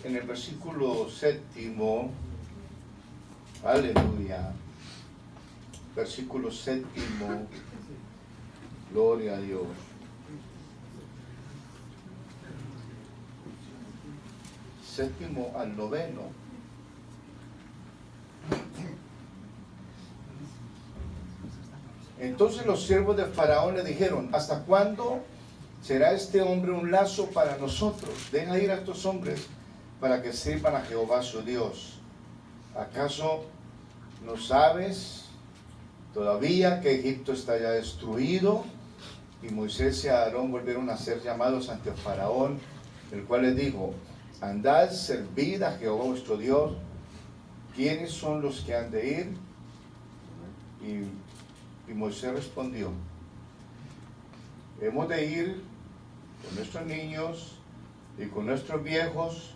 en el versículo 7, aleluya, versículo 7, gloria a Dios. Séptimo al noveno. Entonces los siervos de Faraón le dijeron: ¿hasta cuándo será este hombre un lazo para nosotros? Deja ir a estos hombres para que sirvan a Jehová su Dios. ¿Acaso no sabes todavía que Egipto está ya destruido? Y Moisés y Aarón volvieron a ser llamados ante Faraón, el cual les dijo: andad, servid a Jehová vuestro Dios. ¿Quiénes son los que han de ir? Y Moisés respondió: hemos de ir con nuestros niños y con nuestros viejos,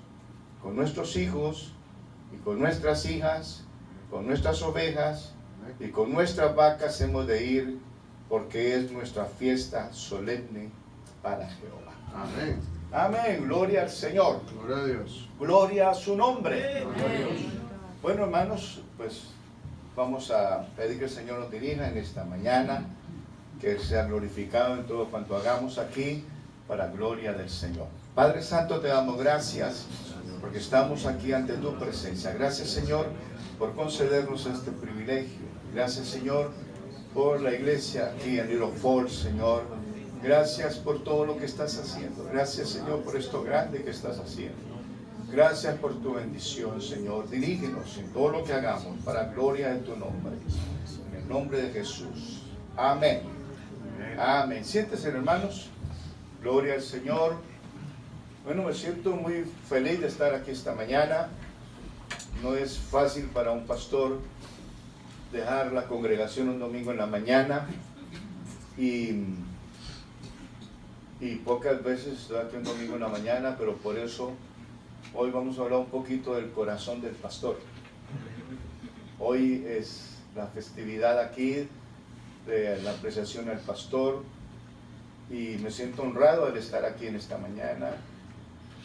con nuestros hijos y con nuestras hijas, con nuestras ovejas y con nuestras vacas hemos de ir, porque es nuestra fiesta solemne para Jehová. Amén. Amén, gloria al Señor. Gloria a Dios. Gloria a su nombre. Gloria a Dios. Bueno, hermanos, pues vamos a pedir que el Señor nos dirija en esta mañana, que sea glorificado en todo cuanto hagamos aquí, para gloria del Señor. Padre Santo, te damos gracias porque estamos aquí ante tu presencia. Gracias, Señor, por concedernos este privilegio. Gracias, Señor, por la iglesia aquí en Little Falls, Señor. Gracias por todo lo que estás haciendo. Gracias, Señor, por esto grande que estás haciendo. Gracias por tu bendición, Señor. Dirígenos en todo lo que hagamos para gloria de tu nombre. En el nombre de Jesús. Amén. Amén. Siéntense, hermanos. Gloria al Señor. Bueno, me siento muy feliz de estar aquí esta mañana. No es fácil para un pastor dejar la congregación un domingo en la mañana. Y pocas veces estoy aquí un domingo en la mañana, pero por eso hoy vamos a hablar un poquito del corazón del pastor. Hoy es la festividad aquí de la apreciación al pastor y me siento honrado al estar aquí en esta mañana.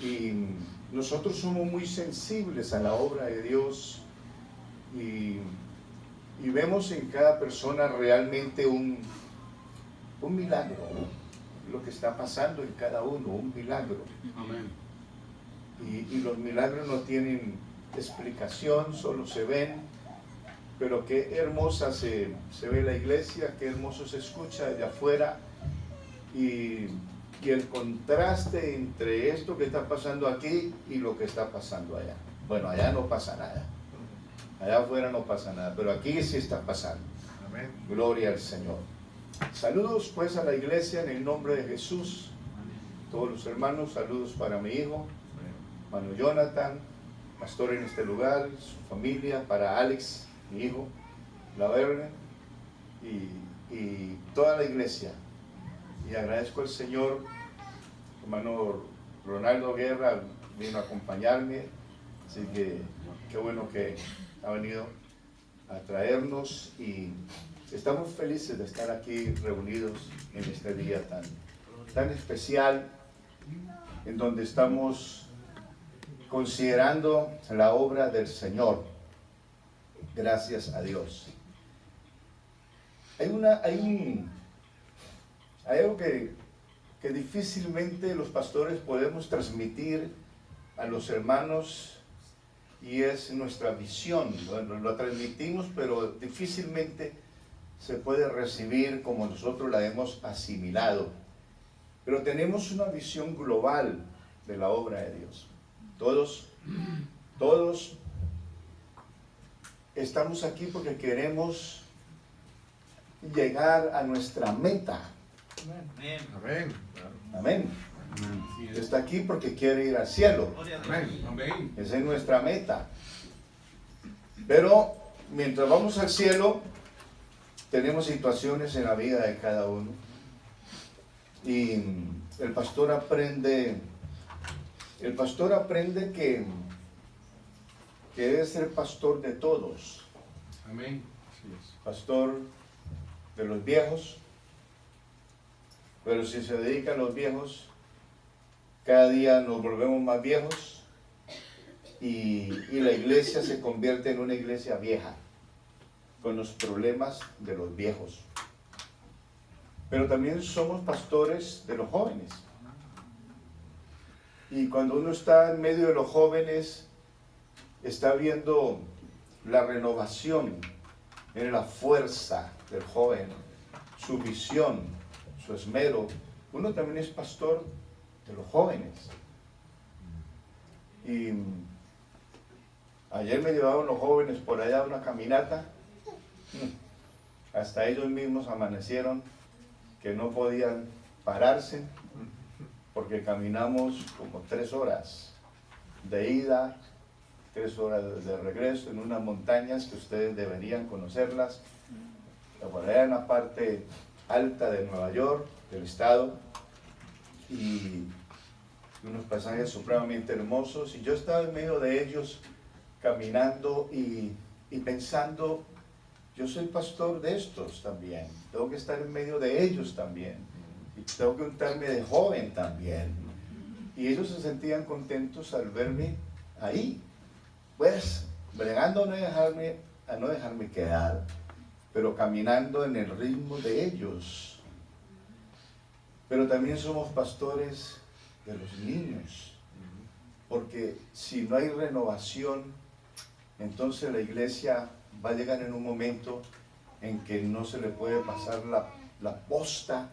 Y nosotros somos muy sensibles a la obra de Dios y vemos en cada persona realmente un milagro, lo que está pasando en cada uno, un milagro. Amén. Y los milagros no tienen explicación, solo se ven, pero qué hermosa se ve la iglesia, qué hermoso se escucha desde afuera, y el contraste entre esto que está pasando aquí y lo que está pasando allá. Bueno, allá no pasa nada, allá afuera no pasa nada, pero aquí sí está pasando. Amén. Gloria al Señor. Saludos pues a la iglesia en el nombre de Jesús. Todos los hermanos, saludos para mi hijo, hermano Jonathan, pastor en este lugar, su familia, para Alex, mi hijo, la Verne, y toda la iglesia. Y agradezco al Señor, hermano Ronaldo Guerra vino a acompañarme, así que qué bueno que ha venido a traernos y estamos felices de estar aquí reunidos en este día tan especial, en donde estamos considerando la obra del Señor. Gracias a Dios. Hay algo que difícilmente los pastores podemos transmitir a los hermanos, y es nuestra visión. Bueno, lo transmitimos, pero difícilmente se puede recibir como nosotros la hemos asimilado. Pero tenemos una visión global de la obra de Dios. Todos estamos aquí porque queremos llegar a nuestra meta. Amén. Amén. Amén. Está aquí porque quiere ir al cielo. Amén. Amén. Esa es nuestra meta. Pero mientras vamos al cielo, tenemos situaciones en la vida de cada uno. Y el pastor aprende que debe ser pastor de todos. Amén. Así es. Pastor de los viejos, pero si se dedica a los viejos, cada día nos volvemos más viejos y la iglesia se convierte en una iglesia vieja, con los problemas de los viejos. Pero también somos pastores de los jóvenes. Y cuando uno está en medio de los jóvenes, está viendo la renovación, en la fuerza del joven, su visión, su esmero. Uno también es pastor de los jóvenes. Y ayer me llevaban los jóvenes por allá a una caminata. Hasta ellos mismos amanecieron que no podían pararse porque caminamos como 3 horas de ida, 3 horas de regreso en unas montañas que ustedes deberían conocerlas, por allá en la parte alta de Nueva York, del estado, y unos pasajes supremamente hermosos. Y yo estaba en medio de ellos caminando y pensando, yo soy pastor de estos también, tengo que estar en medio de ellos también, y tengo que untarme de joven también. Y ellos se sentían contentos al verme ahí, pues bregando a no dejarme quedar, pero caminando en el ritmo de ellos. Pero también somos pastores de los niños, porque si no hay renovación, entonces la iglesia va a llegar en un momento en que no se le puede pasar la posta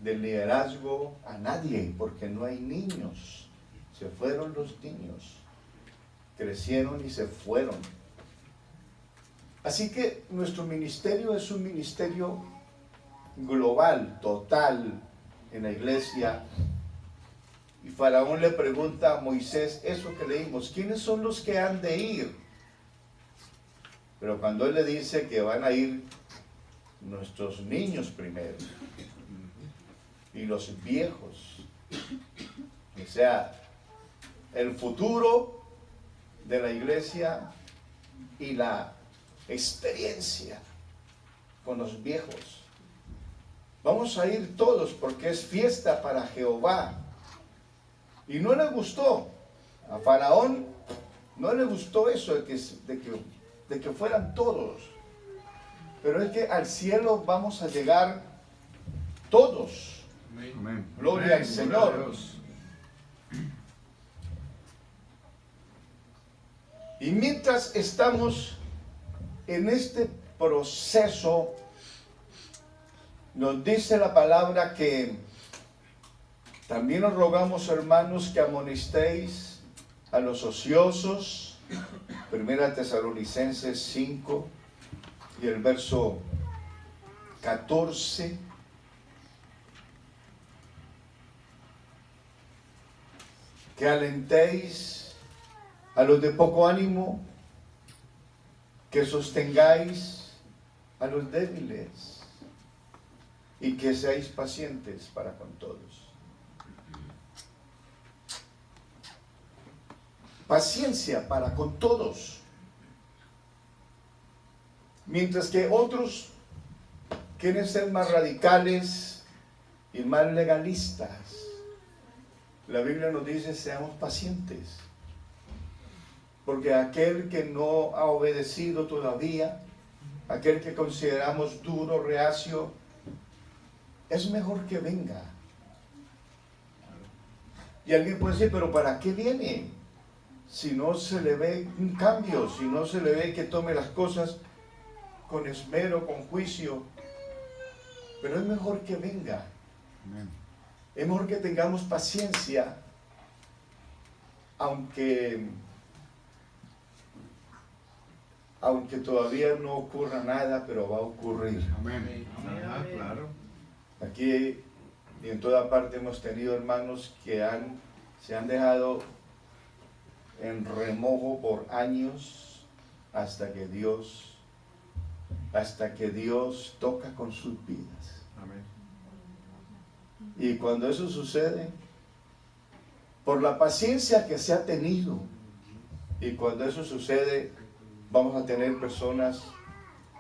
del liderazgo a nadie, porque no hay niños. Se fueron los niños, crecieron y se fueron. Así que nuestro ministerio es un ministerio global, total, en la iglesia. Y Faraón le pregunta a Moisés eso que leímos: ¿quiénes son los que han de ir? Pero cuando él le dice que van a ir nuestros niños primero y los viejos, o sea, el futuro de la iglesia y la experiencia con los viejos. Vamos a ir todos porque es fiesta para Jehová. Y no le gustó, a Faraón no le gustó eso de que fueran todos. Pero es que al cielo vamos a llegar todos. Amén. Gloria al Señor. Y mientras estamos en este proceso, nos dice la palabra que también os rogamos, hermanos, que amonestéis a los ociosos. 1 Tesalonicenses 5 y el verso 14. Que alentéis a los de poco ánimo, que sostengáis a los débiles y que seáis pacientes para con todos. Paciencia para con todos. Mientras que otros quieren ser más radicales y más legalistas, la Biblia nos dice: seamos pacientes. Porque aquel que no ha obedecido todavía, aquel que consideramos duro, reacio, es mejor que venga. Y alguien puede decir: pero ¿para qué viene? Si no se le ve un cambio, si no se le ve que tome las cosas con esmero, con juicio. Pero es mejor que venga. Amén. Es mejor que tengamos paciencia, aunque todavía no ocurra nada, pero va a ocurrir. Amén. Ajá, claro. Aquí y en toda parte hemos tenido hermanos que se han dejado en remojo por años hasta que Dios toca con sus vidas. Amén. Y cuando eso sucede, por la paciencia que se ha tenido, y cuando eso sucede, vamos a tener personas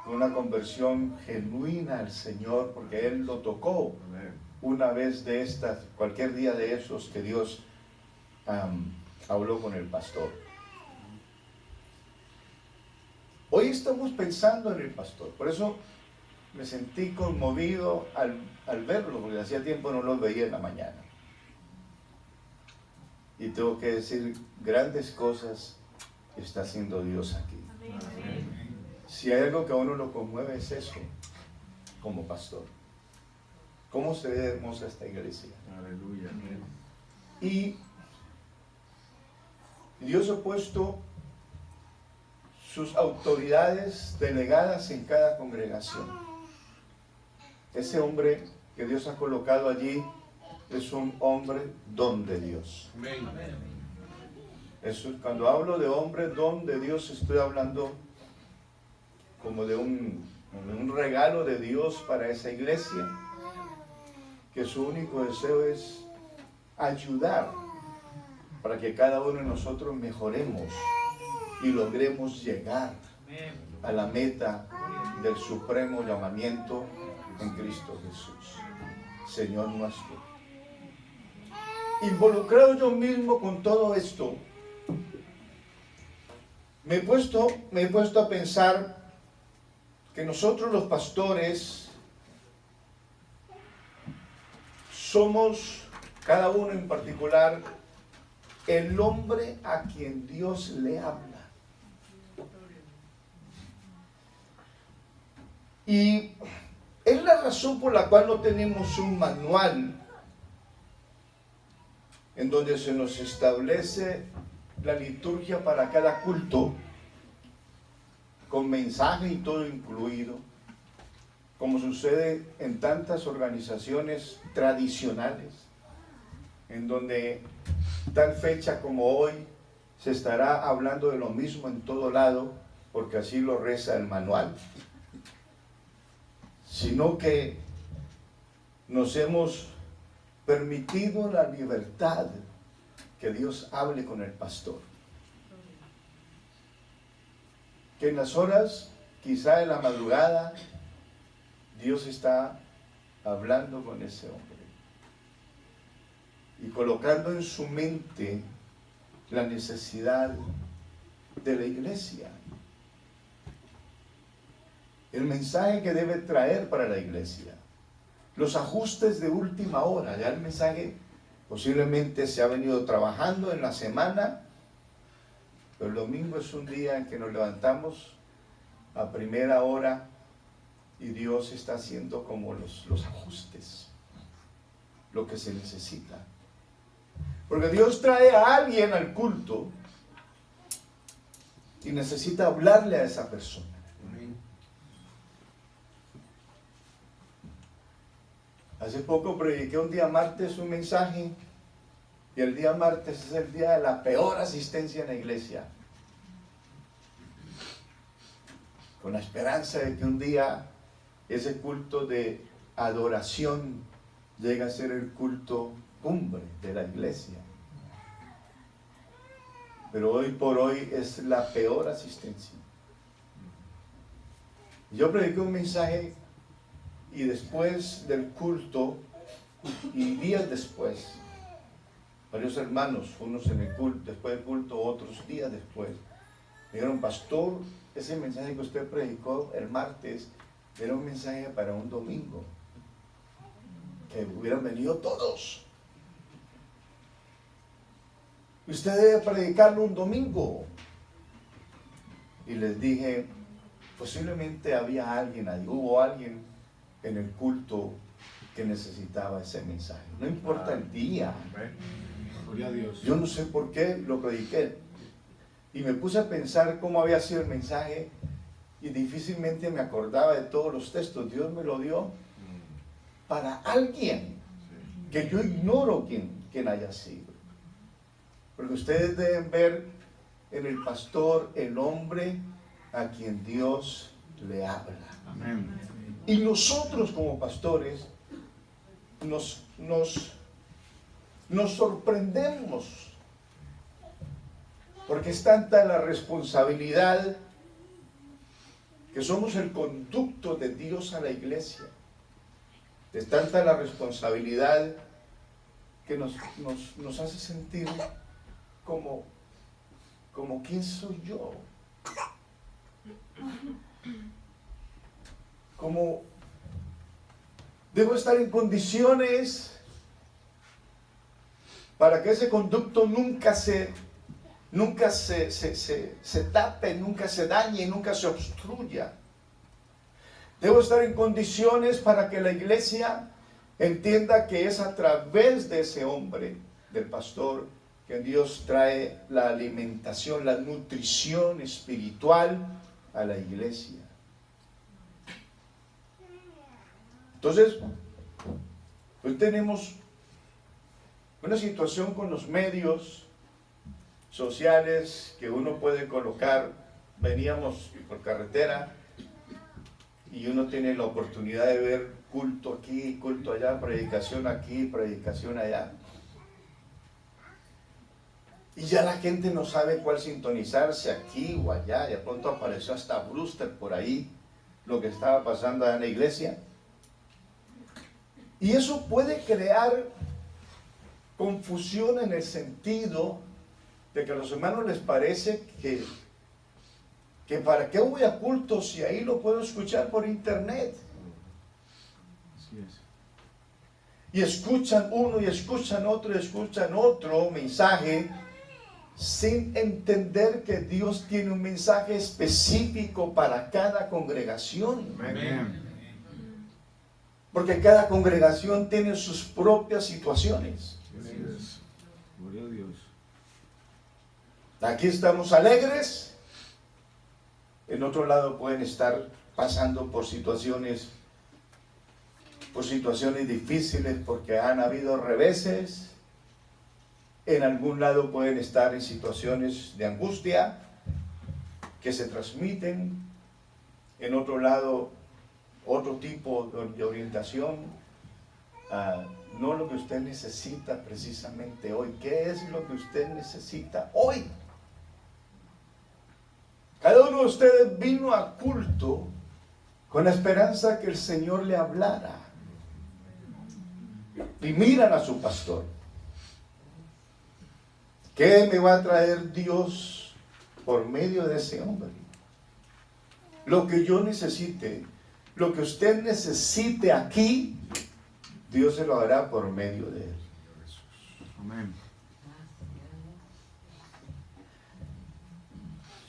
con una conversión genuina al Señor, porque Él lo tocó una vez de estas, cualquier día de esos que Dios habló con el pastor. Hoy estamos pensando en el pastor, por eso me sentí conmovido al verlo, porque hacía tiempo no lo veía en la mañana. Y tengo que decir, grandes cosas está haciendo Dios aquí. Si hay algo que a uno lo conmueve es eso, como pastor. ¿Cómo se ve hermosa esta iglesia? Aleluya. Y Dios ha puesto sus autoridades delegadas en cada congregación. Ese hombre que Dios ha colocado allí es un hombre don de Dios. Eso, cuando hablo de hombre don de Dios, estoy hablando como de un regalo de Dios para esa iglesia, que su único deseo es ayudar para que cada uno de nosotros mejoremos y logremos llegar a la meta del supremo llamamiento en Cristo Jesús, Señor nuestro. Involucrado yo mismo con todo esto, me he puesto a pensar que nosotros los pastores somos, cada uno en particular, el hombre a quien Dios le habla. Y es la razón por la cual no tenemos un manual en donde se nos establece la liturgia para cada culto, con mensaje y todo incluido, como sucede en tantas organizaciones tradicionales, en donde tal fecha como hoy se estará hablando de lo mismo en todo lado, porque así lo reza el manual, sino que nos hemos permitido la libertad que Dios hable con el pastor. Que en las horas, quizá en la madrugada, Dios está hablando con ese hombre y colocando en su mente la necesidad de la iglesia, el mensaje que debe traer para la iglesia, los ajustes de última hora. Ya el mensaje posiblemente se ha venido trabajando en la semana, pero el domingo es un día en que nos levantamos a primera hora y Dios está haciendo como los ajustes, lo que se necesita. Porque Dios trae a alguien al culto y necesita hablarle a esa persona. Hace poco prediqué un día martes un mensaje y el día martes es el día de la peor asistencia en la iglesia, con la esperanza de que un día ese culto de adoración llegue a ser el culto cumbre de la iglesia. Pero hoy por hoy es la peor asistencia. Yo prediqué un mensaje y después del culto y días después, varios hermanos, unos en el culto, después del culto, otros días después, me dijeron: pastor, ese mensaje que usted predicó el martes era un mensaje para un domingo, que hubieran venido todos. Usted debe predicarlo un domingo. Y les dije, posiblemente había alguien ahí, hubo alguien en el culto que necesitaba ese mensaje. No importa el día. Gloria a Dios. Yo no sé por qué lo prediqué. Y me puse a pensar cómo había sido el mensaje y difícilmente me acordaba de todos los textos. Dios me lo dio para alguien que yo ignoro quién haya sido. Porque ustedes deben ver en el pastor el hombre a quien Dios le habla. Amén. Y nosotros como pastores nos sorprendemos, porque es tanta la responsabilidad que somos el conducto de Dios a la iglesia. Es tanta la responsabilidad que nos hace sentir como quién soy yo. Como debo estar en condiciones para que ese conducto nunca se tape, nunca se dañe, nunca se obstruya. Debo estar en condiciones para que la iglesia entienda que es a través de ese hombre, del pastor, que Dios trae la alimentación, la nutrición espiritual a la iglesia. Entonces, hoy tenemos una situación con los medios sociales que uno puede colocar. Veníamos por carretera y uno tiene la oportunidad de ver culto aquí, culto allá, predicación aquí, predicación allá. Y ya la gente no sabe cuál sintonizarse, aquí o allá. Y de pronto apareció hasta Brewster por ahí, lo que estaba pasando allá en la iglesia. Y eso puede crear confusión en el sentido de que a los hermanos les parece que para qué voy a culto si ahí lo puedo escuchar por internet. Así es. Y escuchan uno y escuchan otro mensaje sin entender que Dios tiene un mensaje específico para cada congregación. Amén. Porque cada congregación tiene sus propias situaciones. Así es. Gloria a Dios. Aquí estamos alegres, en otro lado pueden estar pasando por situaciones difíciles porque han habido reveses. En algún lado pueden estar en situaciones de angustia que se transmiten. En otro lado, otro tipo de orientación. No lo que usted necesita precisamente hoy. ¿Qué es lo que usted necesita hoy? Cada uno de ustedes vino a culto con la esperanza que el Señor le hablara. Y miran a su pastor. ¿Qué me va a traer Dios por medio de ese hombre? Lo que yo necesite, lo que usted necesite aquí, Dios se lo hará por medio de él. Amén.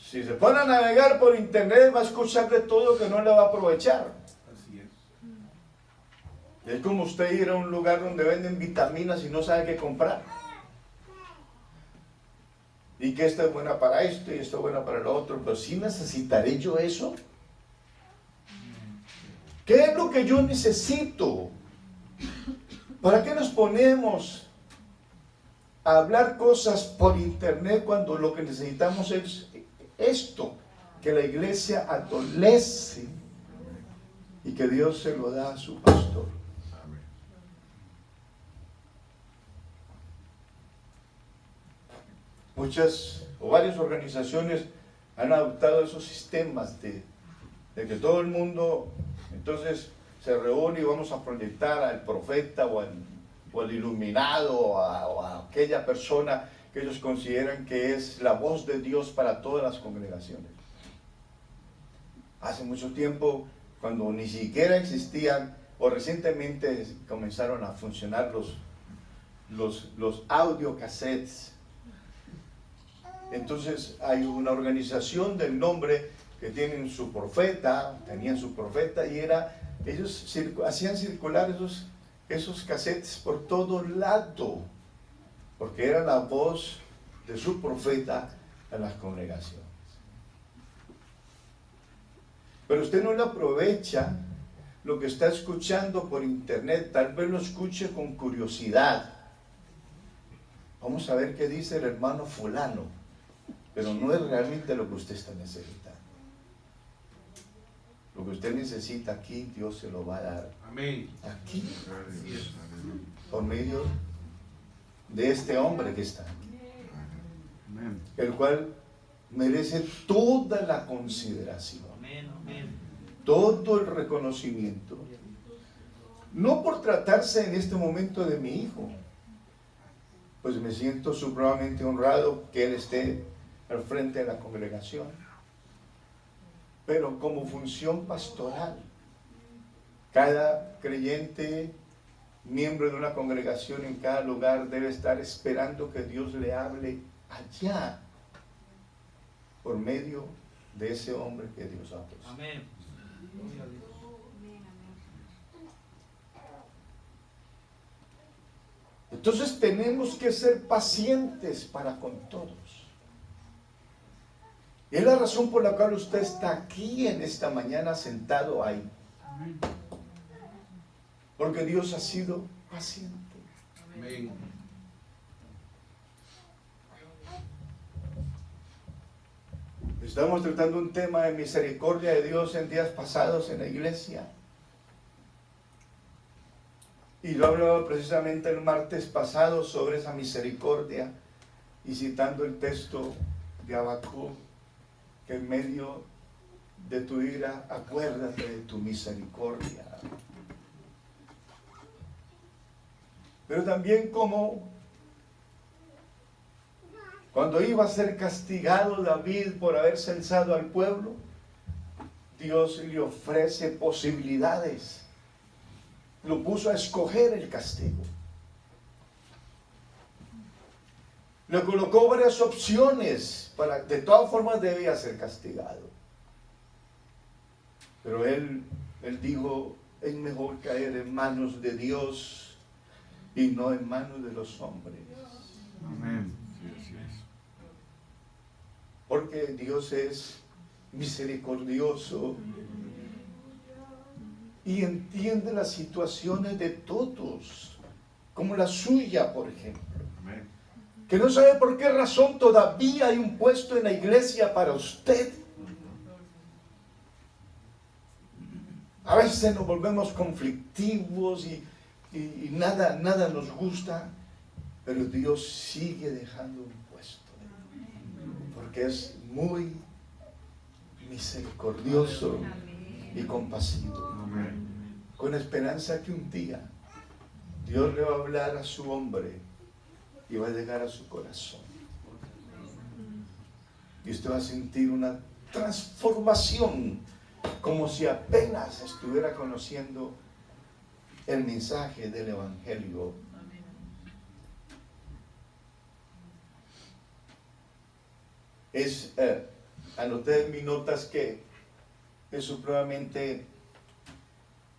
Si se pone a navegar por internet, va a escuchar de todo que no le va a aprovechar. Así es. Es como usted ir a un lugar donde venden vitaminas y no sabe qué comprar. Y que esta es buena para esto y esta es buena para lo otro. Pero ¿sí necesitaré yo eso? ¿Qué es lo que yo necesito? ¿Para qué nos ponemos a hablar cosas por internet cuando lo que necesitamos es esto? Que la iglesia adolece y que Dios se lo da a su pastor. Amén. Muchas o varias organizaciones han adoptado esos sistemas de que todo el mundo entonces se reúne y vamos a proyectar al profeta o al iluminado o a aquella persona que ellos consideran que es la voz de Dios para todas las congregaciones. Hace mucho tiempo, cuando ni siquiera existían o recientemente comenzaron a funcionar los audiocassettes. Entonces hay una organización del nombre que tenían su profeta y ellos hacían circular esos cassettes por todo lado, porque era la voz de su profeta en las congregaciones. Pero usted no le aprovecha lo que está escuchando por internet, tal vez lo escuche con curiosidad. Vamos a ver qué dice el hermano fulano, pero no es realmente lo que usted está necesitando. Lo que usted necesita aquí, Dios se lo va a dar. Amén. Aquí, Así es. Amén. por medio de este hombre que está aquí, Amén. el cual merece toda la consideración, Amén. Amén. todo el pues me siento supremamente honrado que él esté al frente de la congregación. Pero como función pastoral, cada creyente, miembro de una congregación en cada lugar, debe estar esperando que Dios le hable allá por medio de ese hombre que Dios ha puesto. Amén. Gloria a Dios. Entonces tenemos que ser pacientes para con todos. Y es la razón por la cual usted está aquí en esta mañana sentado ahí. Porque Dios ha sido paciente. Amén. Estamos tratando un tema de misericordia de Dios en días pasados en la iglesia. Y yo hablaba precisamente el martes pasado sobre esa misericordia y citando el texto de Habacuc, que en medio de tu ira, acuérdate de tu misericordia. Pero también como cuando iba a ser castigado David por haber censado al pueblo, Dios le ofrece posibilidades. Lo puso a escoger el castigo. Le colocó varias opciones, de todas formas debía ser castigado. Pero él dijo, es mejor caer en manos de Dios y no en manos de los hombres. Amén. Sí, así es. Porque Dios es misericordioso y entiende las situaciones de todos, como la suya, por ejemplo. Amén. Que no sabe por qué razón todavía hay un puesto en la iglesia para usted. A veces nos volvemos conflictivos y nada nos gusta, pero Dios sigue dejando un puesto, porque es muy misericordioso y compasivo, Amén. con esperanza que un día Dios le va a hablar a su hombre y va a llegar a su corazón. Y usted va a sentir una transformación, como si apenas estuviera conociendo el mensaje del Evangelio. Anoté en mis notas que es supremamente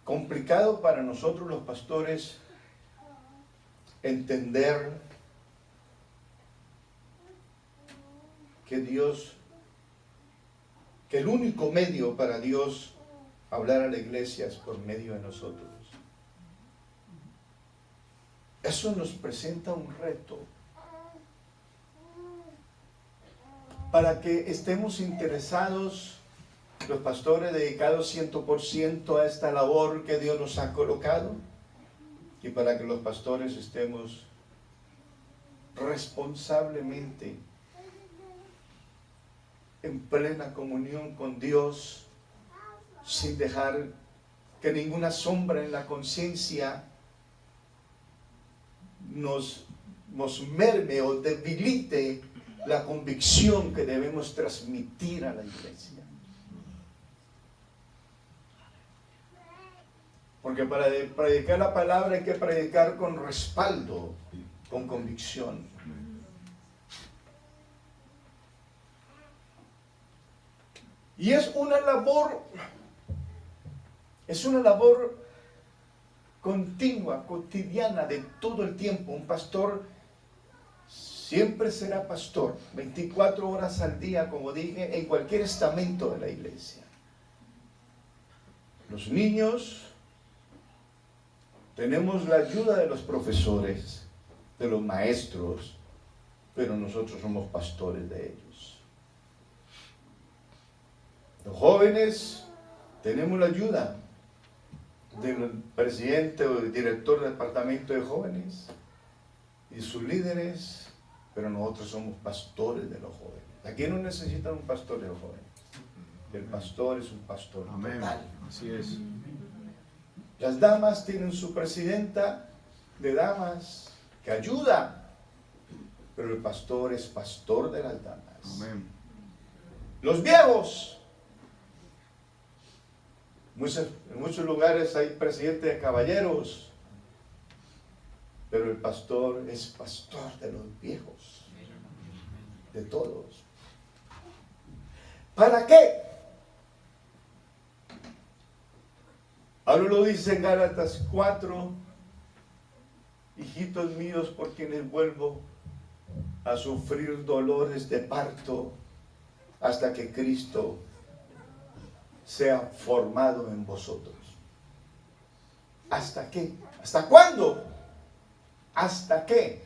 complicado para nosotros los pastores entender que el único medio para Dios hablar a la iglesia es por medio de nosotros. Eso nos presenta un reto para que estemos interesados, los pastores dedicados 100% a esta labor que Dios nos ha colocado, y para que los pastores estemos responsablemente en plena comunión con Dios, sin dejar que ninguna sombra en la conciencia nos merme o debilite la convicción que debemos transmitir a la iglesia. Porque para predicar la palabra hay que predicar con respaldo, con convicción. Y es una labor continua, cotidiana, de todo el tiempo. Un pastor siempre será pastor, 24 horas al día, como dije, en cualquier estamento de la iglesia. Los niños, tenemos la ayuda de los profesores, de los maestros, pero nosotros somos pastores de ellos. Los jóvenes, tenemos la ayuda del presidente o del director del departamento de jóvenes y sus líderes, pero nosotros somos pastores de los jóvenes. Aquí no necesitan un pastor de los jóvenes. El pastor es un pastor Amén. total. Así es. Las damas tienen su presidenta de damas que ayuda pero el pastor es pastor de las damas. Amén. Los viejos, en muchos lugares hay presidente de caballeros, pero el pastor es pastor de los viejos, de todos. ¿Para qué? Ahora lo dice en Gálatas 4, hijitos míos, por quienes vuelvo a sufrir dolores de parto hasta que Cristo sea formado en vosotros. ¿Hasta qué? ¿Hasta cuándo? Hasta que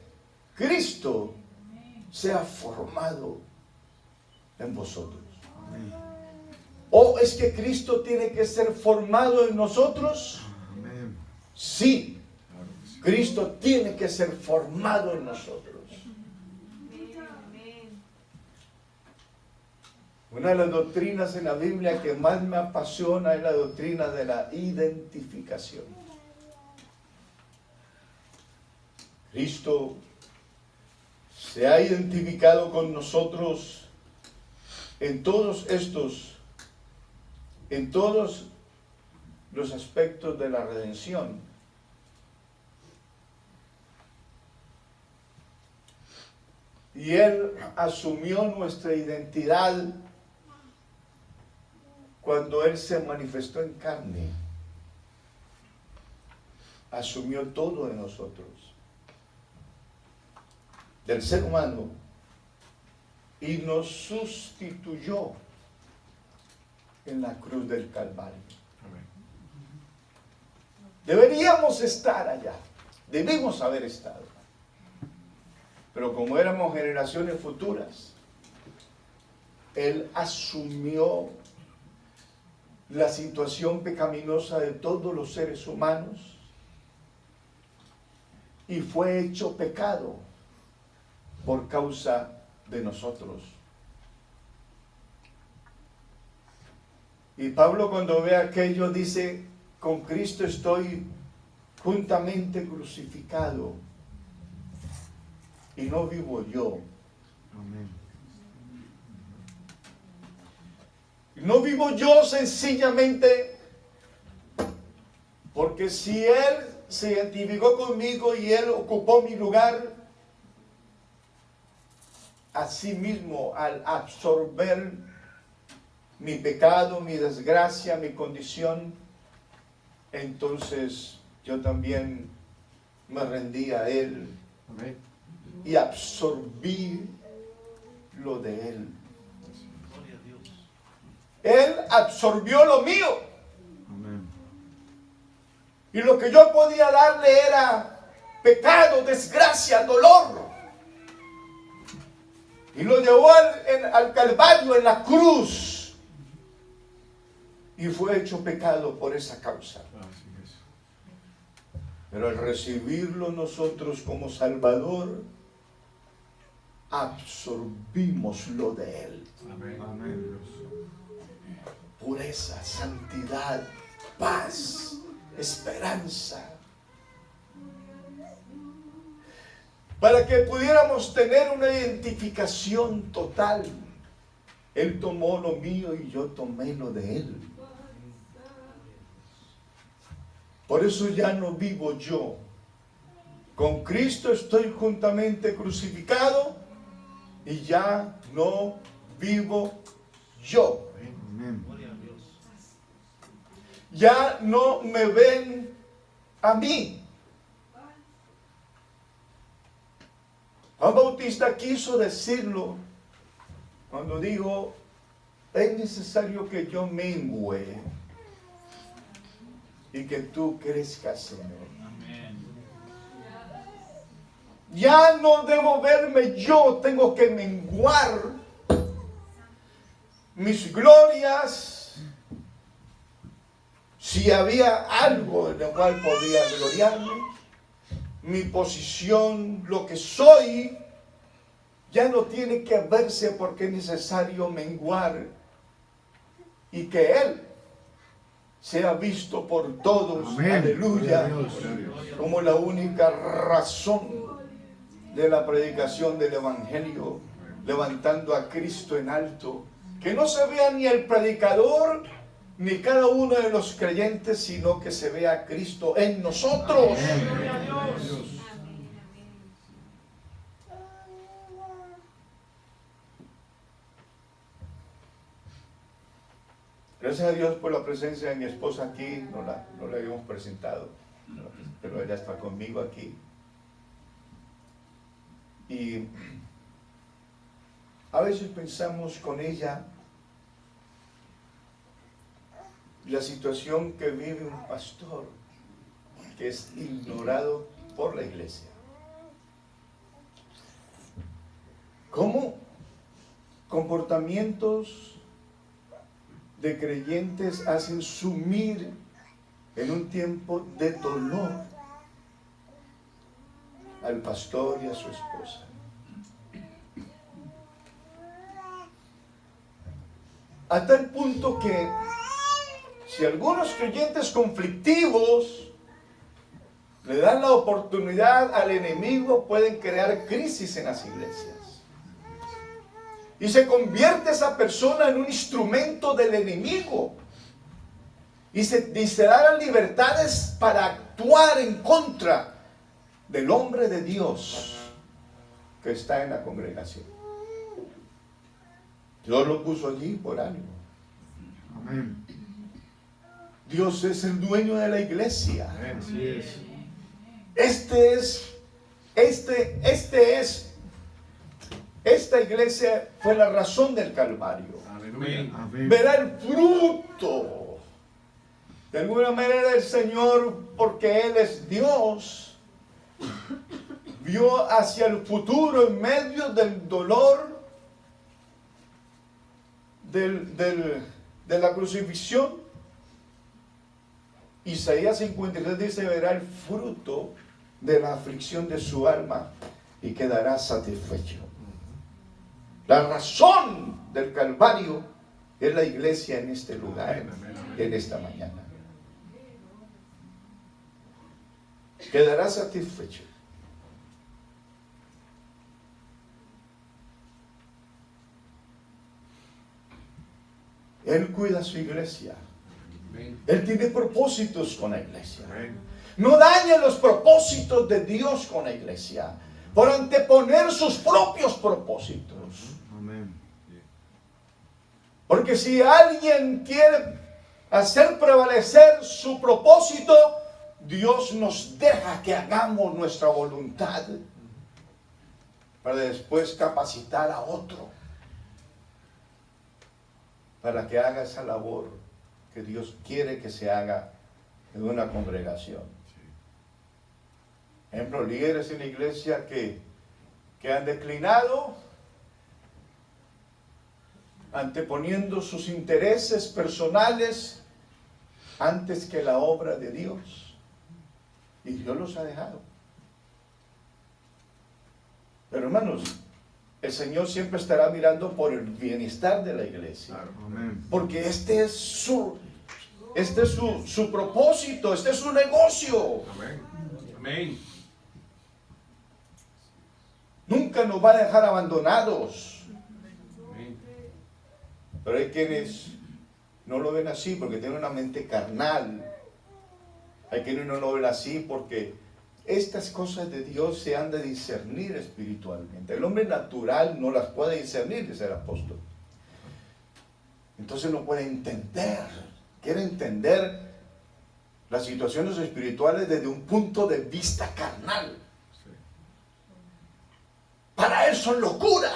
Cristo sea formado en vosotros. ¿O es que Cristo tiene que ser formado en nosotros? Amén. Sí, Claro que sí. Cristo tiene que ser formado en nosotros. Una de las doctrinas en la Biblia que más me apasiona es la doctrina de la identificación. Cristo se ha identificado con nosotros en todos los aspectos de la redención. Y Él asumió nuestra identidad cuando Él se manifestó en carne. Asumió todo de nosotros, del ser humano, y nos sustituyó en la cruz del Calvario. Amén. Deberíamos estar allá, debimos haber estado. Pero como éramos generaciones futuras, Él asumió la situación pecaminosa de todos los seres humanos y fue hecho pecado por causa de nosotros. Y Pablo, cuando ve aquello, dice: con Cristo estoy juntamente crucificado, y no vivo yo. Amén. No vivo yo sencillamente porque si Él se identificó conmigo y Él ocupó mi lugar, asimismo, al absorber mi pecado, mi desgracia, mi condición, entonces yo también me rendí a Él Amén. y absorbí lo de Él. Gloria a Dios. Él absorbió lo mío. Amén. Y lo que yo podía darle era pecado, desgracia, dolor. Y lo llevó al Calvario, en la cruz. Y fue hecho pecado por esa causa. Así es. Pero al recibirlo nosotros como Salvador, absorbimos lo de Él. Amén. Amén, Dios. Pureza, santidad, paz, esperanza. Para que pudiéramos tener una identificación total. Él tomó lo mío y yo tomé lo de Él. Por eso ya no vivo yo. Con Cristo estoy juntamente crucificado y ya no vivo yo. Amén. Gloria a Dios. Ya no me ven a mí. Juan Bautista quiso decirlo cuando dijo: es necesario que yo mengüe y que tú crezcas, Señor. Amén. Ya no debo verme yo, tengo que menguar mis glorias. Si había algo en lo cual podía gloriarme, mi posición, lo que soy, ya no tiene que verse, porque es necesario menguar y que Él sea visto por todos, Amén. aleluya, Gloria a Dios. como la única razón de la predicación del Evangelio, levantando a Cristo en alto. Que no se vea ni el predicador ni cada uno de los creyentes, sino que se vea a Cristo en nosotros. Gloria a Dios. Gracias a Dios por la presencia de mi esposa aquí. No la habíamos presentado, pero ella está conmigo aquí. Y a veces pensamos con ella la situación que vive un pastor que es ignorado por la iglesia. ¿Cómo comportamientos de creyentes hacen sumir en un tiempo de dolor al pastor y a su esposa? A tal punto que si algunos creyentes conflictivos le dan la oportunidad al enemigo, pueden crear crisis en las iglesias. Y se convierte esa persona en un instrumento del enemigo. Y se dan libertades para actuar en contra del hombre de Dios que está en la congregación. Dios lo puso allí por algo. Amén. Dios es el dueño de la iglesia. Así es. Esta iglesia fue la razón del Calvario. Amén. Amén. Verá el fruto. De alguna manera el Señor, porque Él es Dios, vio hacia el futuro en medio del dolor de la crucifixión. Isaías 53 dice: verá el fruto de la aflicción de su alma y quedará satisfecho. La razón del Calvario es la iglesia en este lugar, en esta mañana. Quedará satisfecho. Él cuida a su iglesia. Él tiene propósitos con la iglesia. No dañe los propósitos de Dios con la iglesia por anteponer sus propios propósitos. Amén. Porque si alguien quiere hacer prevalecer su propósito, Dios nos deja que hagamos nuestra voluntad para después capacitar a otro para que haga esa labor que Dios quiere que se haga en una congregación. Ejemplo, líderes en la iglesia que han declinado, anteponiendo sus intereses personales antes que la obra de Dios. Y Dios los ha dejado. Pero hermanos, el Señor siempre estará mirando por el bienestar de la iglesia. Amén. Porque este es su propósito, este es su negocio. Amén. Nunca nos va a dejar abandonados. Amén. Pero hay quienes no lo ven así porque tienen una mente carnal. Hay quienes no lo ven así porque estas cosas de Dios se han de discernir espiritualmente. El hombre natural no las puede discernir, dice el apóstol. Entonces no puede entender. Quiere entender las situaciones espirituales desde un punto de vista carnal. Para él son locura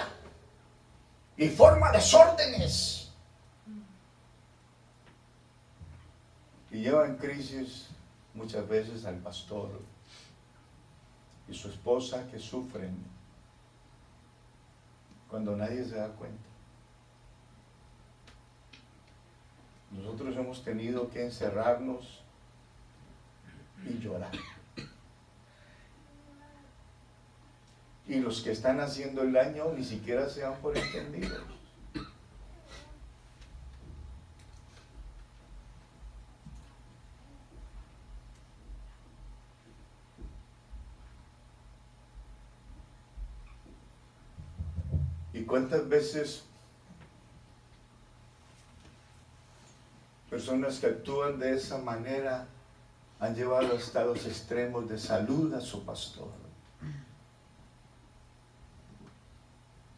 y forma desórdenes. Y lleva en crisis muchas veces al pastor y su esposa que sufren cuando nadie se da cuenta. Nosotros hemos tenido que encerrarnos y llorar. Y los que están haciendo el daño ni siquiera se dan por entendidos. ¿Y cuántas veces personas que actúan de esa manera han llevado a estados extremos de salud a su pastor?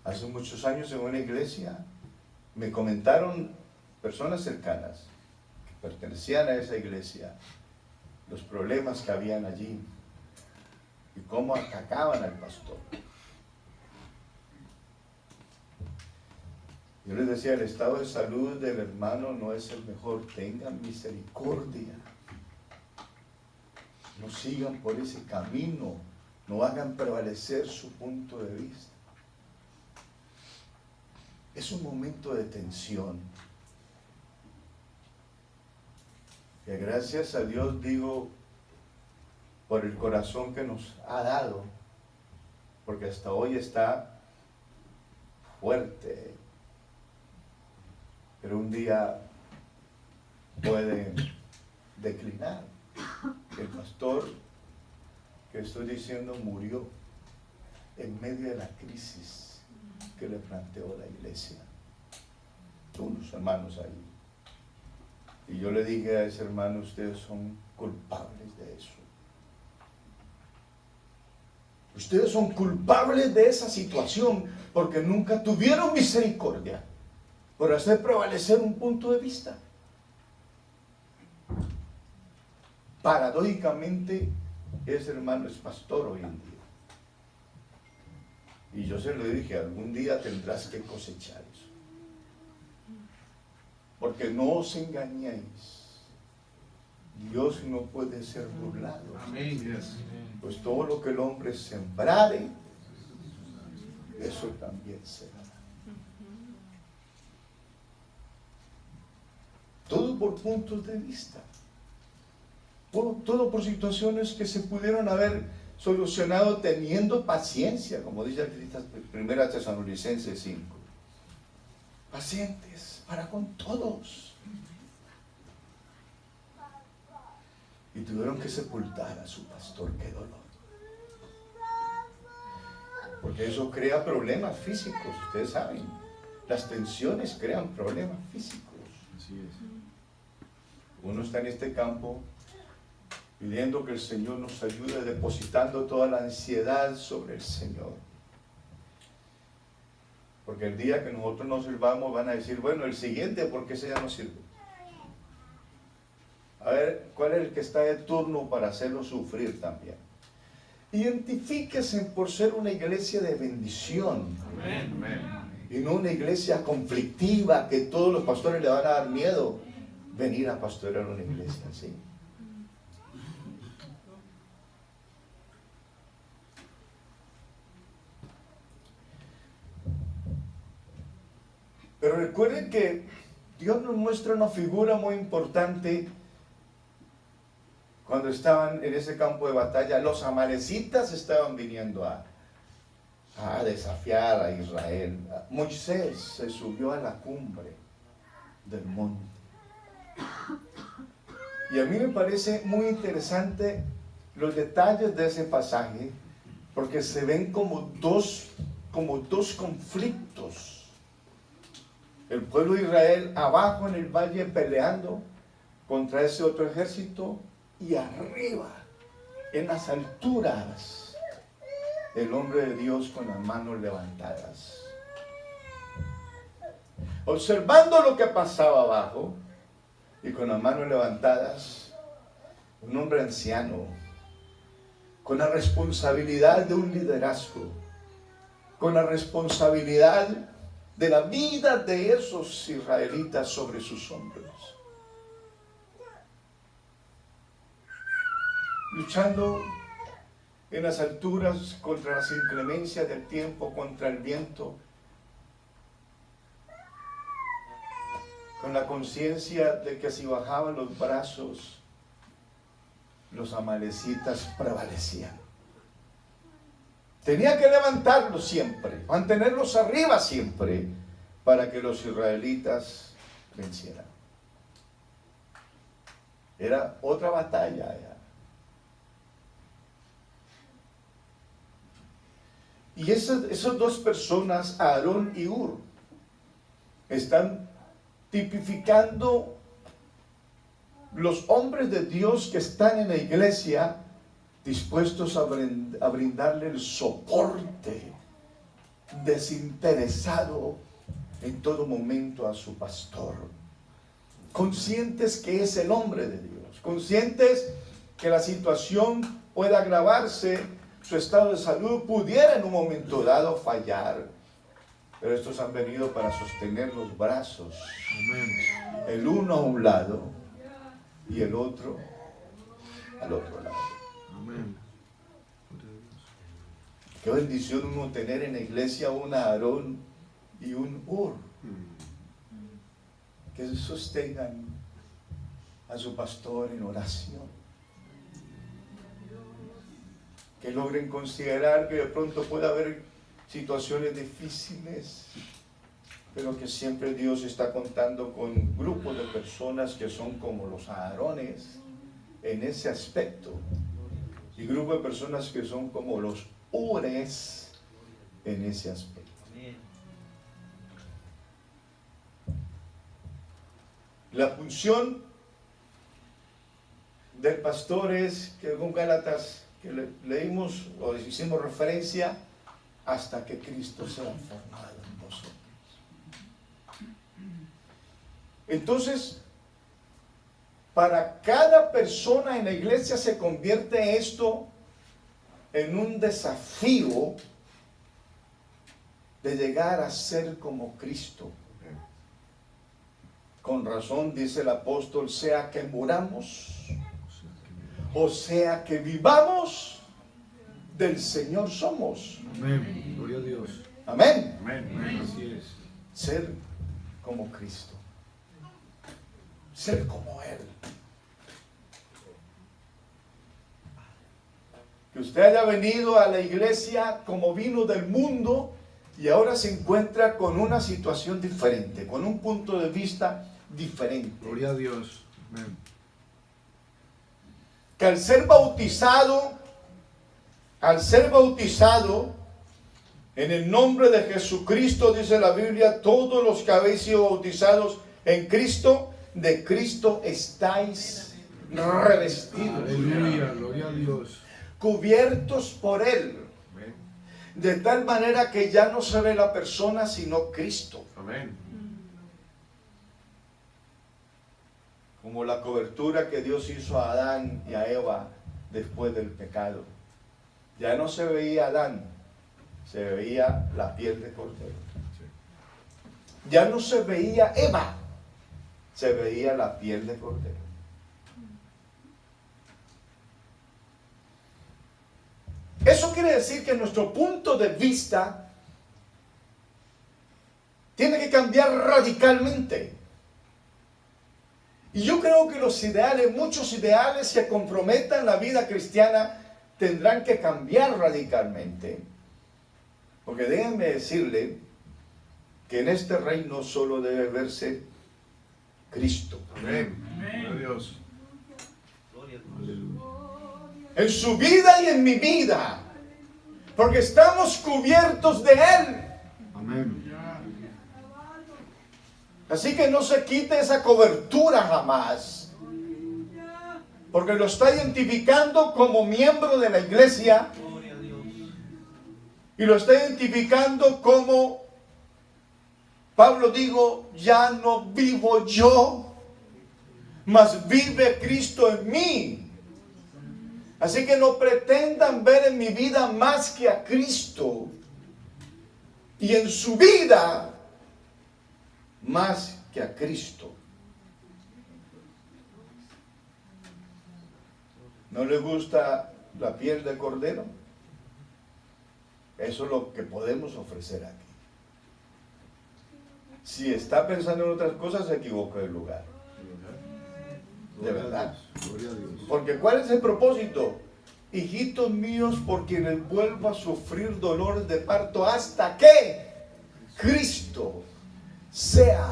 Hace muchos años en una iglesia me comentaron personas cercanas que pertenecían a esa iglesia los problemas que habían allí y cómo atacaban al pastor. Yo les decía, el estado de salud del hermano no es el mejor, tengan misericordia. No sigan por ese camino, no hagan prevalecer su punto de vista. Es un momento de tensión. Que gracias a Dios digo, por el corazón que nos ha dado, porque hasta hoy está fuerte, pero un día puede declinar. El pastor que estoy diciendo murió en medio de la crisis que le planteó la iglesia. Unos hermanos ahí. Y yo le dije a ese hermano, ustedes son culpables de eso. Ustedes son culpables de esa situación porque nunca tuvieron misericordia por hacer prevalecer un punto de vista. Paradójicamente, ese hermano es pastor hoy en día. Y yo se lo dije, algún día tendrás que cosechar eso. Porque no os engañéis. Dios no puede ser burlado. Amén. Pues todo lo que el hombre sembrare, eso también será. Todo por puntos de vista. Todo por situaciones que se pudieron haber solucionado teniendo paciencia, como dice Primera Tesalonicenses 5. Pacientes para con todos. Y tuvieron que sepultar a su pastor. ¡Qué dolor! Porque eso crea problemas físicos, ustedes saben. Las tensiones crean problemas físicos. Así es. Uno está en este campo pidiendo que el Señor nos ayude, depositando toda la ansiedad sobre el Señor. Porque el día que nosotros no sirvamos van a decir, bueno, el siguiente, porque ese ya no sirve. A ver, ¿cuál es el que está de turno para hacerlo sufrir también? Identifíquese por ser una iglesia de bendición. Amén. Y no una iglesia conflictiva que todos los pastores le van a dar miedo venir a pastorear una iglesia así. Pero recuerden que Dios nos muestra una figura muy importante cuando estaban en ese campo de batalla. Los amalecitas estaban viniendo a desafiar a Israel. Moisés se subió a la cumbre del monte. Y a mí me parece muy interesante los detalles de ese pasaje, porque se ven como dos conflictos. El pueblo de Israel abajo en el valle peleando contra ese otro ejército, y arriba, en las alturas, el hombre de Dios con las manos levantadas, observando lo que pasaba abajo y con las manos levantadas, un hombre anciano, con la responsabilidad de un liderazgo, con la responsabilidad de la vida de esos israelitas sobre sus hombros, luchando en las alturas contra las inclemencias del tiempo, contra el viento, con la conciencia de que si bajaban los brazos, los amalecitas prevalecían. Tenía que levantarlos siempre, mantenerlos arriba siempre, para que los israelitas vencieran. Era otra batalla. Y esas dos personas, Aarón y Hur, están tipificando los hombres de Dios que están en la iglesia dispuestos a brindarle el soporte desinteresado en todo momento a su pastor. Conscientes que es el hombre de Dios, conscientes que la situación puede agravarse, su estado de salud pudiera en un momento dado fallar, pero estos han venido para sostener los brazos, Amén. el uno a un lado y el otro al otro lado. Amén. Qué bendición uno tener en la iglesia un Aarón y un Hur, que sostengan a su pastor en oración, que logren considerar que de pronto puede haber situaciones difíciles, pero que siempre Dios está contando con grupos de personas que son como los Aarones en ese aspecto, y grupos de personas que son como los Hures en ese aspecto. La función del pastor es que en Gálatas que leímos o hicimos referencia, hasta que Cristo sea formado en vosotros. Entonces, para cada persona en la iglesia se convierte esto en un desafío de llegar a ser como Cristo. Con razón dice el apóstol, sea que muramos, o sea que vivamos, del Señor somos. Amén. Gloria a Dios. Amén. Amén. Así es. Ser como Cristo. Ser como Él. Que usted haya venido a la iglesia como vino del mundo y ahora se encuentra con una situación diferente, con un punto de vista diferente. Gloria a Dios. Amén. Que al ser bautizado en el nombre de Jesucristo, dice la Biblia, todos los que habéis sido bautizados en Cristo, de Cristo estáis revestidos, Aleluya. Gloria a Dios. cubiertos por Él, Amén. de tal manera que ya no se ve la persona sino Cristo. Amén. Como la cobertura que Dios hizo a Adán y a Eva después del pecado. Ya no se veía Adán, se veía la piel de cordero. Ya no se veía Eva, se veía la piel de cordero. Eso quiere decir que nuestro punto de vista tiene que cambiar radicalmente. Y yo creo que los ideales, muchos ideales que comprometan la vida cristiana, tendrán que cambiar radicalmente. Porque déjenme decirle que en este reino solo debe verse Cristo. Amén. Gloria a Dios. Aleluya. En su vida y en mi vida. Porque estamos cubiertos de Él. Amén. Así que no se quite esa cobertura jamás. Porque lo está identificando como miembro de la iglesia. Y lo está identificando como, Pablo dijo, ya no vivo yo, mas vive Cristo en mí. Así que no pretendan ver en mi vida más que a Cristo. Y en su vida más que a Cristo. ¿No le gusta la piel de cordero? Eso es lo que podemos ofrecer aquí. Si está pensando en otras cosas, se equivoca de lugar. De verdad. Gloria a Dios. Porque ¿cuál es el propósito? Hijitos míos, por quienes vuelvo a sufrir dolores de parto hasta que Cristo sea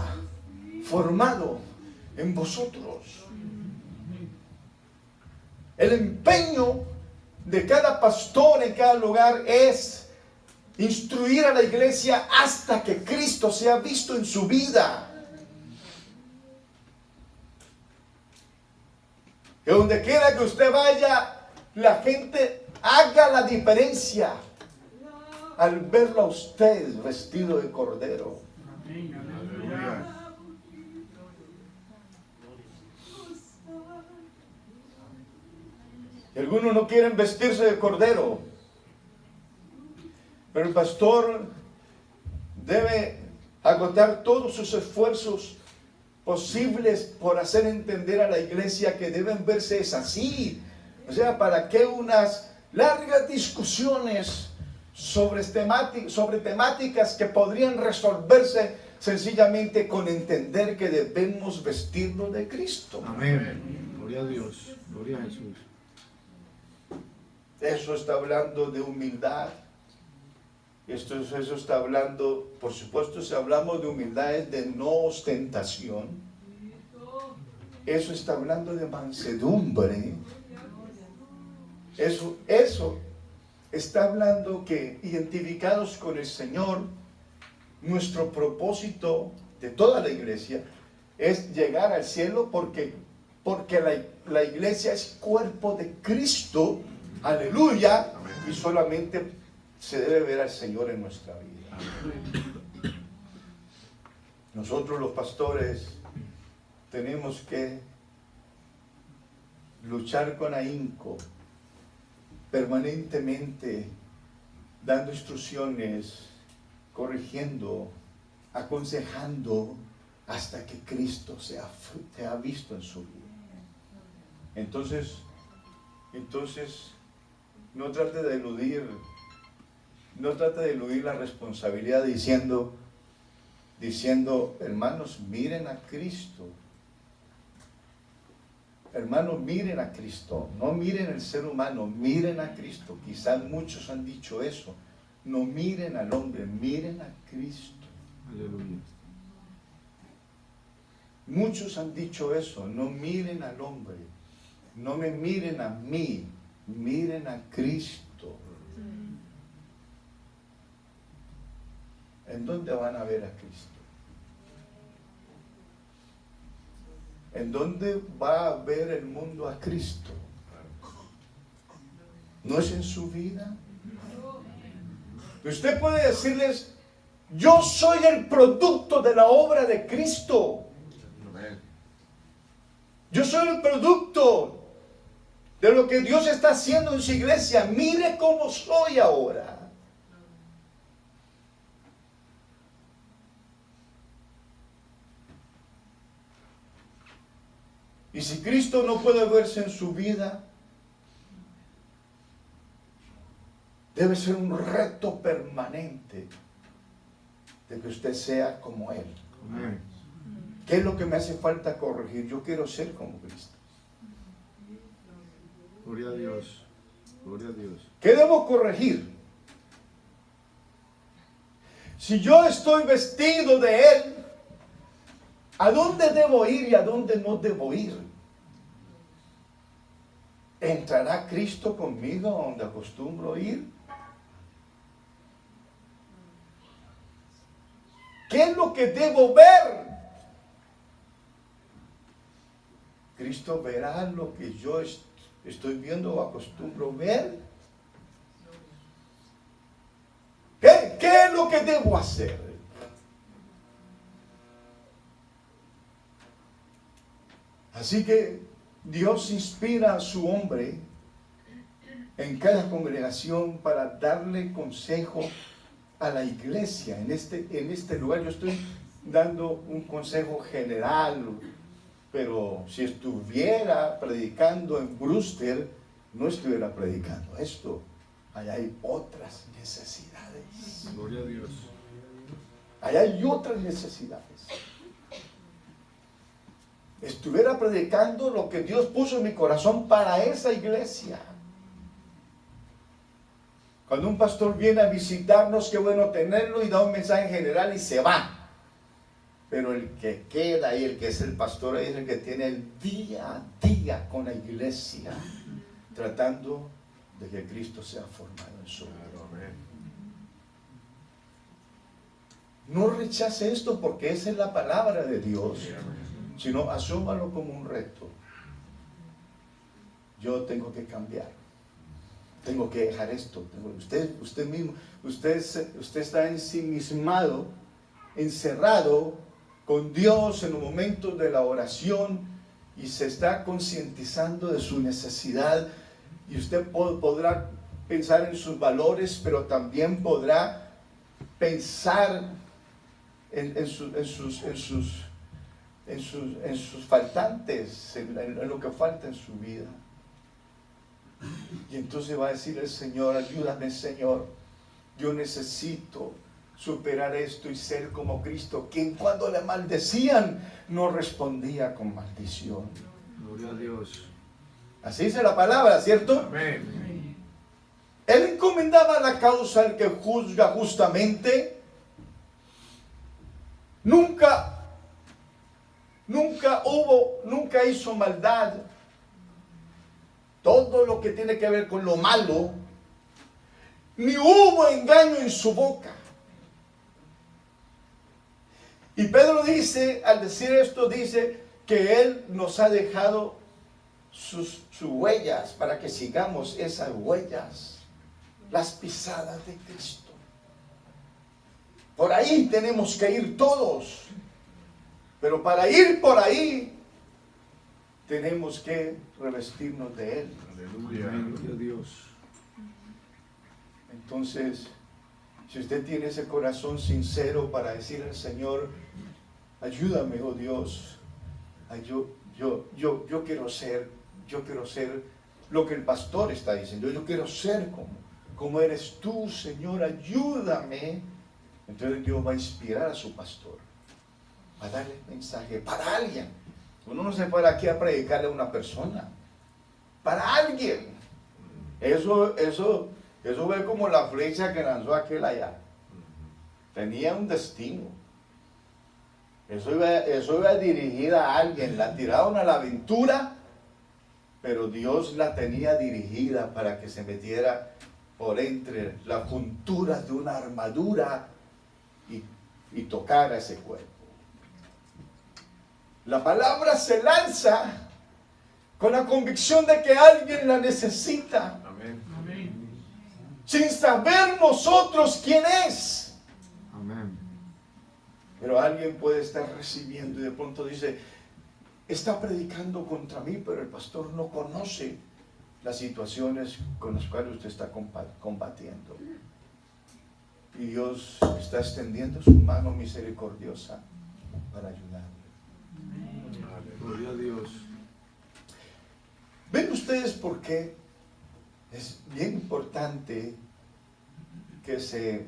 formado en vosotros. El empeño de cada pastor en cada lugar es instruir a la iglesia hasta que Cristo sea visto en su vida. Que donde quiera que usted vaya, la gente haga la diferencia al verlo a usted vestido de cordero. Aleluya. Algunos no quieren vestirse de cordero, pero el pastor debe agotar todos sus esfuerzos posibles por hacer entender a la iglesia que deben verse es así. O sea, ¿para qué unas largas discusiones sobre temáticas que podrían resolverse sencillamente con entender que debemos vestirnos de Cristo? Amén. Gloria a Dios. Gloria a Jesús. Eso está hablando de humildad. Eso está hablando, por supuesto, si hablamos de humildad es de no ostentación. Eso está hablando de mansedumbre. Eso está hablando que identificados con el Señor, nuestro propósito de toda la iglesia es llegar al cielo porque la iglesia es cuerpo de Cristo. Aleluya. Y solamente se debe ver al Señor en nuestra vida. Nosotros los pastores tenemos que luchar con ahínco, permanentemente dando instrucciones, corrigiendo, aconsejando hasta que Cristo sea visto en su vida. Entonces no trate de eludir la responsabilidad diciendo, hermanos, miren a Cristo. Hermanos, miren a Cristo. No miren al ser humano, miren a Cristo. Quizás muchos han dicho eso. No miren al hombre, miren a Cristo. Aleluya. Muchos han dicho eso. No miren al hombre. No me miren a mí. Miren a Cristo. ¿En dónde van a ver a Cristo? ¿En dónde va a ver el mundo a Cristo? ¿No es en su vida? Usted puede decirles, yo soy el producto de la obra de Cristo. Yo soy el producto de lo que Dios está haciendo en su iglesia. Mire cómo soy ahora. Y si Cristo no puede verse en su vida, debe ser un reto permanente de que usted sea como Él. Amén. ¿Qué es lo que me hace falta corregir? Yo quiero ser como Cristo. Gloria a Dios. Gloria a Dios. ¿Qué debo corregir? Si yo estoy vestido de Él, ¿a dónde debo ir y a dónde no debo ir? ¿Entrará Cristo conmigo a donde acostumbro ir? ¿Qué es lo que debo ver? ¿Cristo verá lo que yo estoy viendo o acostumbro ver? ¿Qué es lo que debo hacer? Así que Dios inspira a su hombre en cada congregación para darle consejo a la iglesia. En este lugar yo estoy dando un consejo general, pero si estuviera predicando en Brewster, no estuviera predicando esto. Allá hay otras necesidades. Gloria a Dios. Allá hay otras necesidades. Estuviera predicando lo que Dios puso en mi corazón para esa iglesia. Cuando un pastor viene a visitarnos, qué bueno tenerlo y da un mensaje general y se va. Pero el que queda ahí, el que es el pastor, es el que tiene el día a día con la iglesia, tratando de que Cristo sea formado en su vida. No rechace esto porque esa es la palabra de Dios, sino asúmalo como un reto. Yo tengo que cambiar. Tengo que dejar esto. Usted mismo, usted está ensimismado, encerrado con Dios en los momentos de la oración y se está concientizando de su necesidad, y usted podrá pensar en sus valores, pero también podrá pensar en sus faltantes, en lo que falta en su vida. Y entonces va a decir el Señor: ayúdame, Señor, yo necesito superar esto y ser como Cristo, quien cuando le maldecían no respondía con maldición. Gloria a Dios. Así dice la palabra, ¿cierto? Amén. Él encomendaba la causa al que juzga justamente. Nunca hizo maldad. Todo lo que tiene que ver con lo malo, ni hubo engaño en su boca. Y Pedro dice, al decir esto, dice que Él nos ha dejado sus huellas para que sigamos esas huellas, las pisadas de Cristo. Por ahí tenemos que ir todos, pero para ir por ahí tenemos que revestirnos de Él. Aleluya. Gloria a Dios. Entonces, si usted tiene ese corazón sincero para decir al Señor: ayúdame, oh Dios, yo quiero ser lo que el pastor está diciendo, yo quiero ser como eres tú, Señor, ayúdame. Entonces Dios va a inspirar a su pastor a darle mensaje para alguien. Uno no se para aquí a predicarle a una persona, para alguien. Eso ve como la flecha que lanzó aquel allá. Tenía un destino. Eso iba dirigida a alguien. La tiraron a la aventura, pero Dios la tenía dirigida para que se metiera por entre las junturas de una armadura y tocara ese cuerpo. La palabra se lanza con la convicción de que alguien la necesita. Amén. Sin saber nosotros quién es. Amén. Pero alguien puede estar recibiendo y de pronto dice: está predicando contra mí, pero el pastor no conoce las situaciones con las cuales usted está combatiendo. Y Dios está extendiendo su mano misericordiosa para ayudarle. Gloria a Dios. ¿Ven ustedes por qué es bien importante que se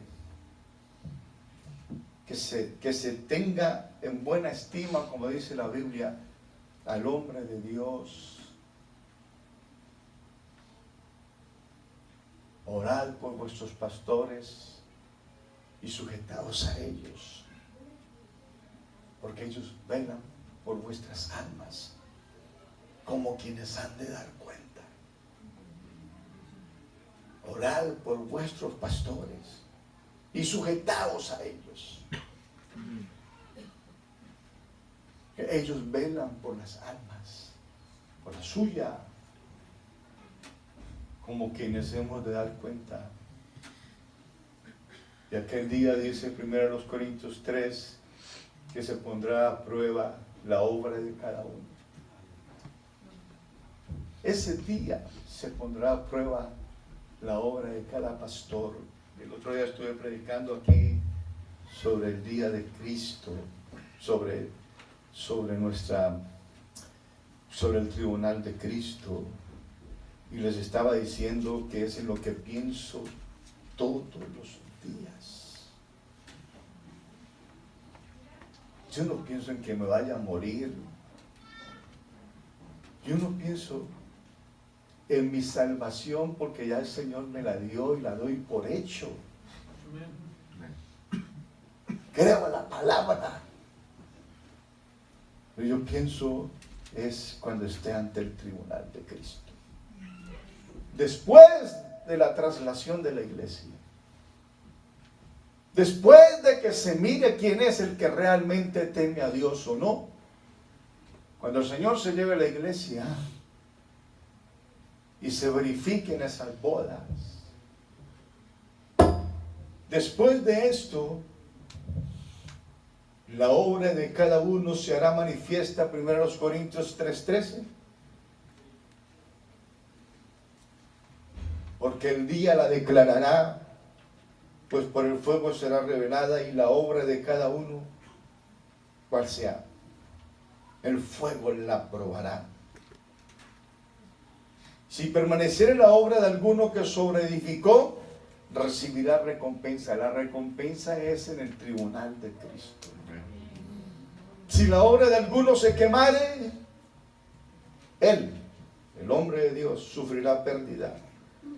tenga en buena estima, como dice la Biblia, al hombre de Dios? Orad por vuestros pastores y sujetaos a ellos, porque ellos velan por vuestras almas, como quienes han de dar cuenta. Orad por vuestros pastores y sujetaos a ellos, que ellos velan por las almas, por la suya, como quienes hemos de dar cuenta. Y aquel día dice 1 Corintios 3 que se pondrá a prueba la obra de cada uno. Ese día se pondrá a prueba la obra de cada pastor. El otro día estuve predicando aquí sobre el día de Cristo, sobre el tribunal de Cristo, y les estaba diciendo que es en lo que pienso todos los días. Yo no pienso en que me vaya a morir. Yo no pienso en mi salvación, porque ya el Señor me la dio y la doy por hecho. Creo en la palabra. Pero yo pienso es cuando esté ante el tribunal de Cristo, después de la traslación de la iglesia, Después de que se mire quién es el que realmente teme a Dios o no, cuando el Señor se lleve a la iglesia y se verifiquen esas bodas, después de esto, la obra de cada uno se hará manifiesta, 1 Corintios 3:13. Porque el día la declarará, pues por el fuego será revelada, y la obra de cada uno, cual sea, el fuego la probará. Si permaneciere la obra de alguno que sobreedificó, recibirá recompensa. La recompensa es en el tribunal de Cristo. Si la obra de alguno se quemare, él, el hombre de Dios, sufrirá pérdida.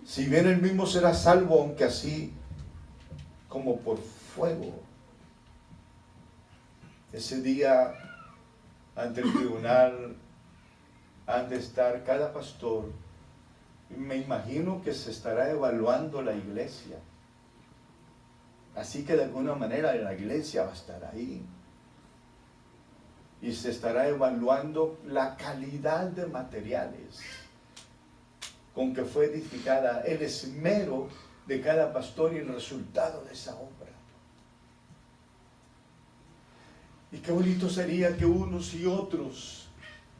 Si bien él mismo será salvo, aunque así como por fuego. Ese día, ante el tribunal, han de estar cada pastor. Me imagino que se estará evaluando la iglesia. Así que de alguna manera la iglesia va a estar ahí. Y se estará evaluando la calidad de materiales con que fue edificada, el esmero de cada pastor y el resultado de esa obra. Y qué bonito sería que unos y otros,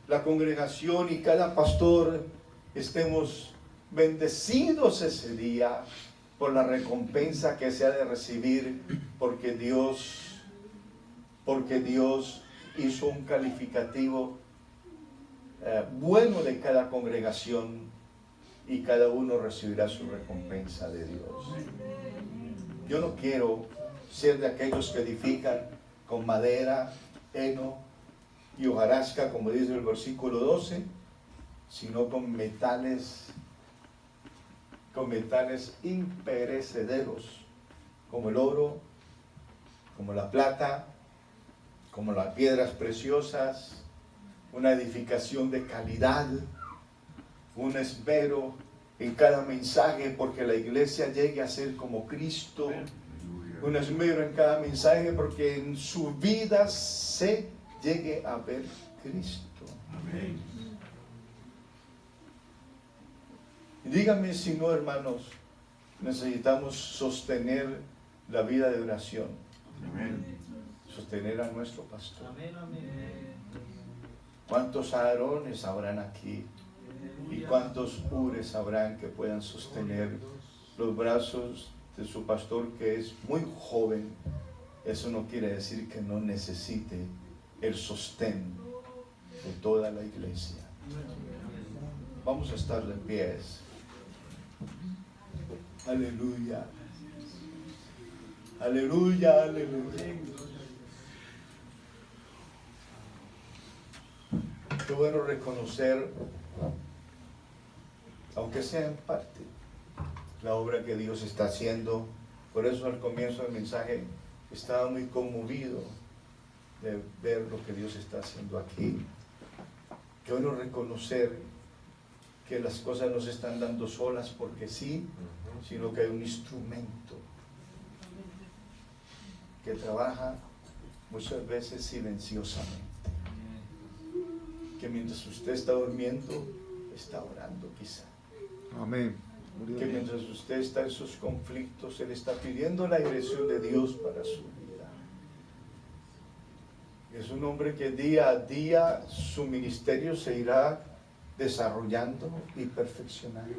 la congregación y cada pastor, estemos bendecidos ese día por la recompensa que se ha de recibir, porque Dios hizo un calificativo bueno de cada congregación, y cada uno recibirá su recompensa de Dios. Yo no quiero ser de aquellos que edifican con madera, heno y hojarasca, como dice el versículo 12, sino con metales imperecederos, como el oro, como la plata, como las piedras preciosas, una edificación de calidad, un esmero en cada mensaje, porque la iglesia llegue a ser como Cristo, un esmero en cada mensaje, porque en su vida se llegue a ver Cristo. Amén. Y díganme si no, hermanos, necesitamos sostener la vida de oración. Amén. Sostener a nuestro pastor. Amén, amén. ¿Cuántos Aarones habrán aquí? ¿Y cuántos Ures habrán que puedan sostener los brazos de su pastor, que es muy joven? Eso no quiere decir que no necesite el sostén de toda la iglesia. Vamos a estar de pies. Aleluya. Aleluya, aleluya. Qué bueno reconocer, aunque sea en parte, la obra que Dios está haciendo. Por eso al comienzo del mensaje estaba muy conmovido de ver lo que Dios está haciendo aquí. Qué bueno reconocer que las cosas no se están dando solas porque sí, sino que hay un instrumento que trabaja muchas veces silenciosamente. Que mientras usted está durmiendo, está orando quizá. Amén. Que mientras usted está en sus conflictos, Él está pidiendo la dirección de Dios para su vida. Es un hombre que día a día su ministerio se irá desarrollando y perfeccionando.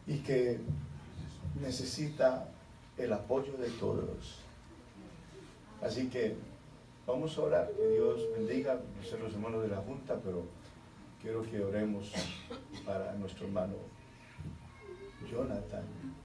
Y que necesita el apoyo de todos. Así que vamos a orar, que Dios bendiga, no sé los hermanos de la Junta, pero quiero que oremos para nuestro hermano Jonathan.